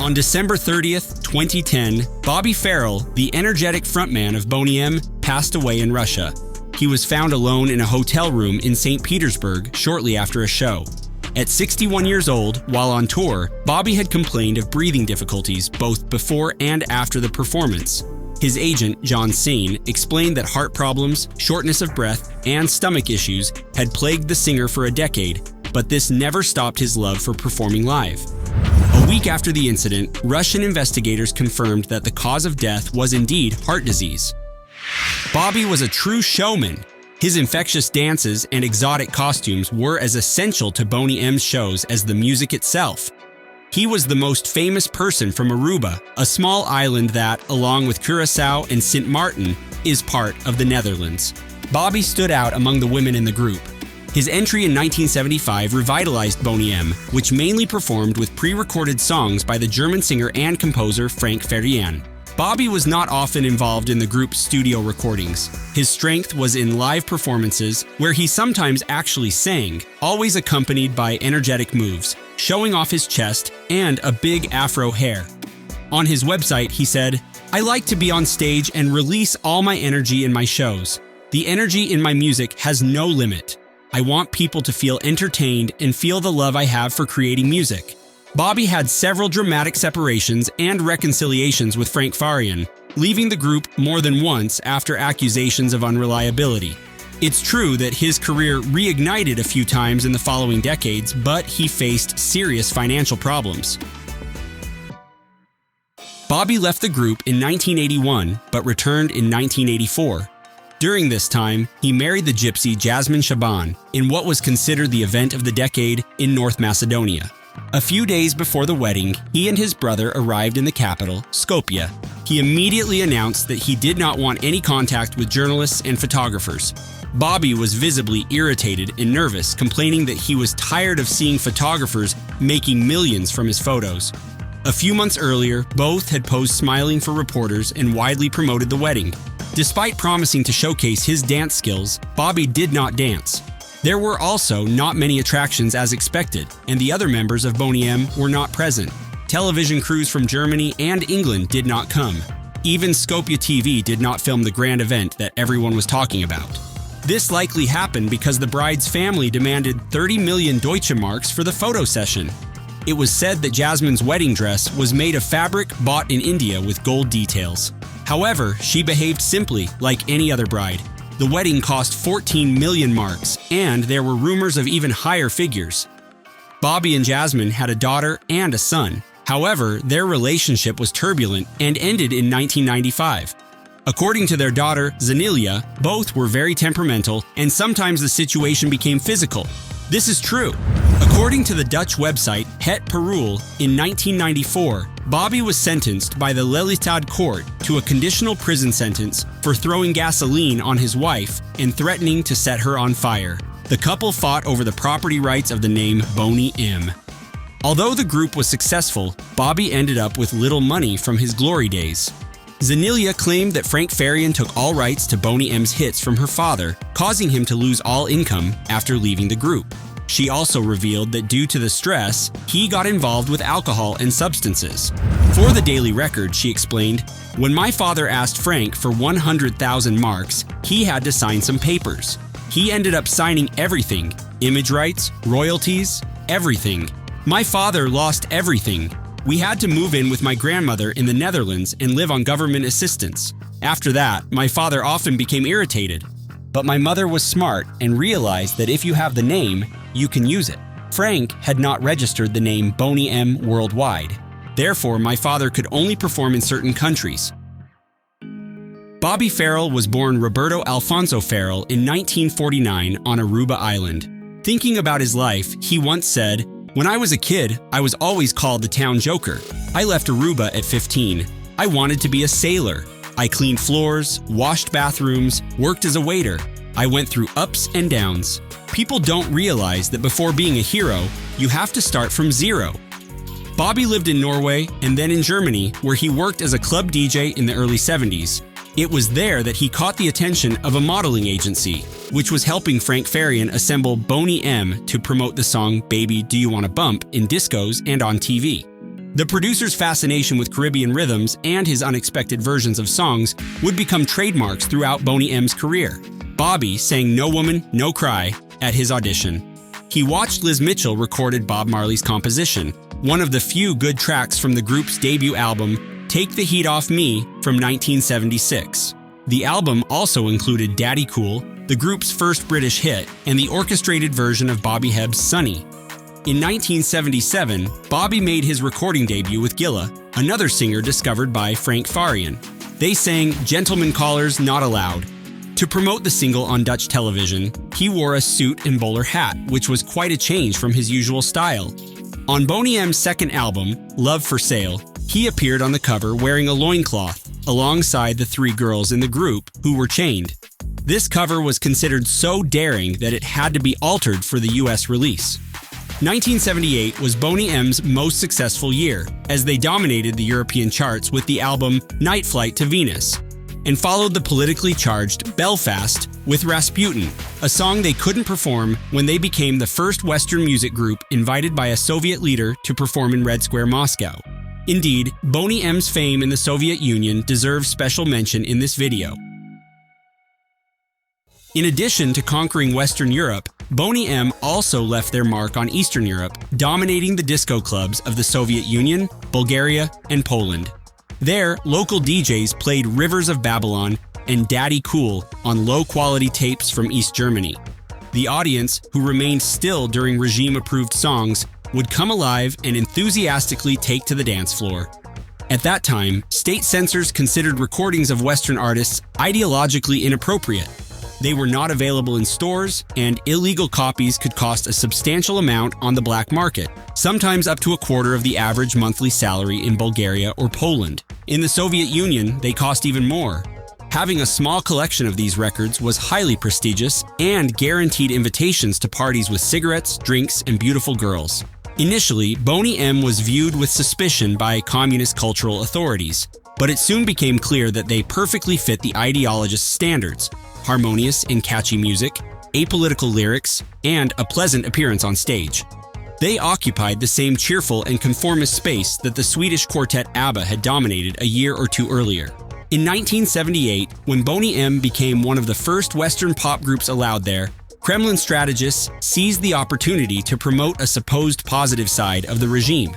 On December 30th, 2010, Bobby Farrell, the energetic frontman of Boney M, passed away in Russia. He was found alone in a hotel room in St. Petersburg shortly after a show. At 61 years old, while on tour, Bobby had complained of breathing difficulties both before and after the performance. His agent, John Sain, explained that heart problems, shortness of breath, and stomach issues had plagued the singer for a decade, but this never stopped his love for performing live. A week after the incident, Russian investigators confirmed that the cause of death was indeed heart disease. Bobby was a true showman. His infectious dances and exotic costumes were as essential to Boney M's shows as the music itself. He was the most famous person from Aruba, a small island that, along with Curacao and Sint Maarten, is part of the Netherlands. Bobby stood out among the women in the group. His entry in 1975 revitalized Boney M, which mainly performed with pre-recorded songs by the German singer and composer Frank Farian. Bobby was not often involved in the group's studio recordings. His strength was in live performances, where he sometimes actually sang, always accompanied by energetic moves, showing off his chest and a big afro hair. On his website, he said, "I like to be on stage and release all my energy in my shows. The energy in my music has no limit. I want people to feel entertained and feel the love I have for creating music." Bobby had several dramatic separations and reconciliations with Frank Farian, leaving the group more than once after accusations of unreliability. It's true that his career reignited a few times in the following decades, but he faced serious financial problems. Bobby left the group in 1981, but returned in 1984. During this time, he married the gypsy Jasmine Shaban in what was considered the event of the decade in North Macedonia. A few days before the wedding, he and his brother arrived in the capital, Skopje. He immediately announced that he did not want any contact with journalists and photographers. Bobby was visibly irritated and nervous, complaining that he was tired of seeing photographers making millions from his photos. A few months earlier, both had posed smiling for reporters and widely promoted the wedding. Despite promising to showcase his dance skills, Bobby did not dance. There were also not many attractions as expected, and the other members of Boney M were not present. Television crews from Germany and England did not come. Even Skopje TV did not film the grand event that everyone was talking about. This likely happened because the bride's family demanded 30 million Deutsche Marks for the photo session. It was said that Jasmine's wedding dress was made of fabric bought in India with gold details. However, she behaved simply like any other bride. The wedding cost 14 million marks, and there were rumors of even higher figures. Bobby and Jasmine had a daughter and a son. However, their relationship was turbulent and ended in 1995. According to their daughter, Zanilia, both were very temperamental, and sometimes the situation became physical. This is true. According to the Dutch website Het Parool, in 1994, Bobby was sentenced by the Lelystad court to a conditional prison sentence for throwing gasoline on his wife and threatening to set her on fire. The couple fought over the property rights of the name Boney M. Although the group was successful, Bobby ended up with little money from his glory days. Zanilia claimed that Frank Farian took all rights to Boney M's hits from her father, causing him to lose all income after leaving the group. She also revealed that due to the stress, he got involved with alcohol and substances. For the Daily Record, she explained, "When my father asked Frank for 100,000 marks, he had to sign some papers. He ended up signing everything, image rights, royalties, everything. My father lost everything. We had to move in with my grandmother in the Netherlands and live on government assistance. After that, my father often became irritated. But my mother was smart and realized that if you have the name, you can use it. Frank had not registered the name Boney M worldwide. Therefore, my father could only perform in certain countries." Bobby Farrell was born Roberto Alfonso Farrell in 1949 on Aruba Island. Thinking about his life, he once said, "When I was a kid, I was always called the town joker. I left Aruba at 15. I wanted to be a sailor. I cleaned floors, washed bathrooms, worked as a waiter. I went through ups and downs. People don't realize that before being a hero, you have to start from zero." Bobby lived in Norway and then in Germany, where he worked as a club DJ in the early 70s. It was there that he caught the attention of a modeling agency, which was helping Frank Farian assemble Boney M to promote the song Baby Do You Wanna Bump in discos and on TV. The producer's fascination with Caribbean rhythms and his unexpected versions of songs would become trademarks throughout Boney M's career. Bobby sang "No Woman, No Cry" at his audition. He watched Liz Mitchell recorded Bob Marley's composition, one of the few good tracks from the group's debut album, Take the Heat Off Me from 1976. The album also included Daddy Cool, the group's first British hit, and the orchestrated version of Bobby Hebb's Sunny. In 1977, Bobby made his recording debut with Gilla, another singer discovered by Frank Farian. They sang "Gentlemen Callers Not Allowed." To promote the single on Dutch television, he wore a suit and bowler hat, which was quite a change from his usual style. On Boney M's second album, Love for Sale, he appeared on the cover wearing a loincloth, alongside the three girls in the group who were chained. This cover was considered so daring that it had to be altered for the US release. 1978 was Boney M's most successful year, as they dominated the European charts with the album Night Flight to Venus, and followed the politically charged Belfast with Rasputin, a song they couldn't perform when they became the first Western music group invited by a Soviet leader to perform in Red Square, Moscow. Indeed, Boney M's fame in the Soviet Union deserves special mention in this video. In addition to conquering Western Europe, Boney M also left their mark on Eastern Europe, dominating the disco clubs of the Soviet Union, Bulgaria, and Poland. There, local DJs played Rivers of Babylon and Daddy Cool on low-quality tapes from East Germany. The audience, who remained still during regime-approved songs, would come alive and enthusiastically take to the dance floor. At that time, state censors considered recordings of Western artists ideologically inappropriate. They were not available in stores, and illegal copies could cost a substantial amount on the black market, sometimes up to a quarter of the average monthly salary in Bulgaria or Poland. In the Soviet Union, they cost even more. Having a small collection of these records was highly prestigious and guaranteed invitations to parties with cigarettes, drinks, and beautiful girls. Initially, Boney M was viewed with suspicion by communist cultural authorities, but it soon became clear that they perfectly fit the ideologist's standards: harmonious and catchy music, apolitical lyrics, and a pleasant appearance on stage. They occupied the same cheerful and conformist space that the Swedish quartet ABBA had dominated a year or two earlier. In 1978, when Boney M became one of the first Western pop groups allowed there, Kremlin strategists seized the opportunity to promote a supposed positive side of the regime.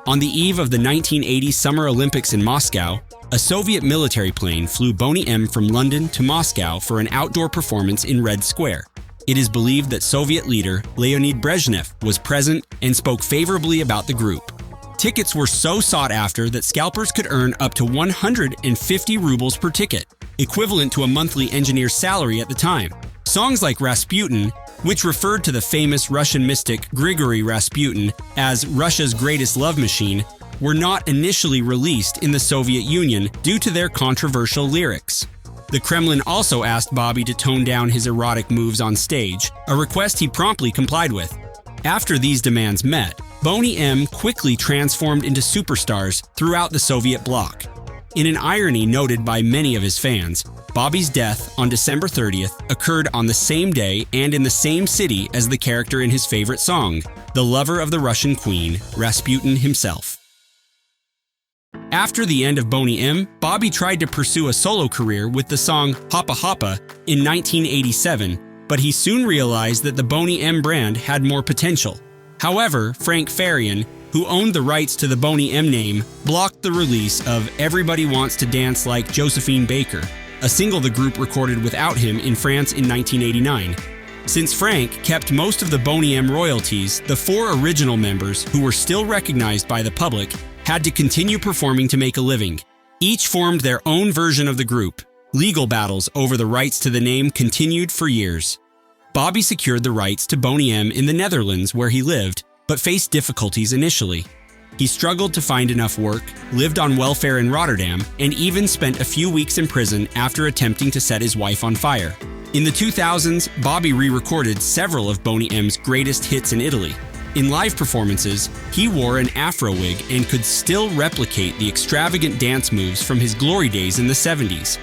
On the eve of the 1980 Summer Olympics in Moscow, a Soviet military plane flew Boney M from London to Moscow for an outdoor performance in Red Square. It is believed that Soviet leader Leonid Brezhnev was present and spoke favorably about the group. Tickets were so sought after that scalpers could earn up to 150 rubles per ticket, equivalent to a monthly engineer's salary at the time. Songs like Rasputin, which referred to the famous Russian mystic Grigory Rasputin as Russia's greatest love machine, were not initially released in the Soviet Union due to their controversial lyrics. The Kremlin also asked Bobby to tone down his erotic moves on stage, a request he promptly complied with. After these demands met, Boney M quickly transformed into superstars throughout the Soviet bloc. In an irony noted by many of his fans, Bobby's death on December 30th occurred on the same day and in the same city as the character in his favorite song, the lover of the Russian queen, Rasputin himself. After the end of Boney M, Bobby tried to pursue a solo career with the song Hoppa Hoppa in 1987, but he soon realized that the Boney M brand had more potential. However, Frank Farian, who owned the rights to the Boney M name, blocked the release of Everybody Wants to Dance Like Josephine Baker, a single the group recorded without him in France in 1989. Since Frank kept most of the Boney M royalties, the four original members, who were still recognized by the public, had to continue performing to make a living. Each formed their own version of the group. Legal battles over the rights to the name continued for years. Bobby secured the rights to Boney M in the Netherlands where he lived, but faced difficulties initially. He struggled to find enough work, lived on welfare in Rotterdam, and even spent a few weeks in prison after attempting to set his wife on fire. In the 2000s, Bobby re-recorded several of Boney M's greatest hits in Italy. In live performances, he wore an afro wig and could still replicate the extravagant dance moves from his glory days in the 70s.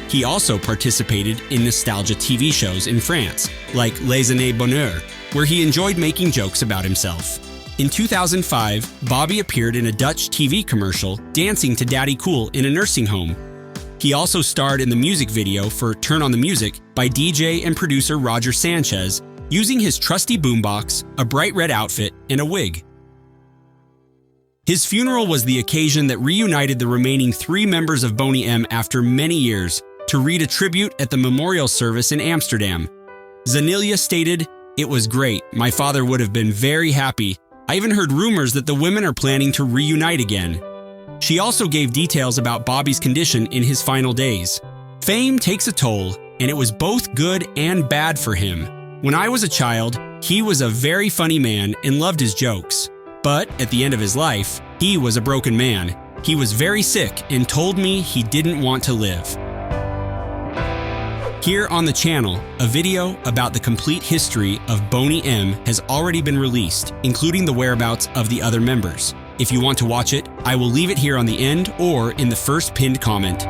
He also participated in nostalgia TV shows in France, like Les Années Bonheur, where he enjoyed making jokes about himself. In 2005, Bobby appeared in a Dutch TV commercial dancing to Daddy Cool in a nursing home. He also starred in the music video for Turn on the Music by DJ and producer Roger Sanchez, using his trusty boombox, a bright red outfit, and a wig. His funeral was the occasion that reunited the remaining 3 members of Boney M after many years to read a tribute at the memorial service in Amsterdam. Zanilia stated, "It was great. My father would have been very happy. I even heard rumors that the women are planning to reunite again." She also gave details about Bobby's condition in his final days. Fame takes a toll, and it was both good and bad for him. When I was a child, he was a very funny man and loved his jokes. But at the end of his life, he was a broken man. He was very sick and told me he didn't want to live. Here on the channel, a video about the complete history of Boney M has already been released, including the whereabouts of the other members. If you want to watch it, I will leave it here on the end or in the first pinned comment.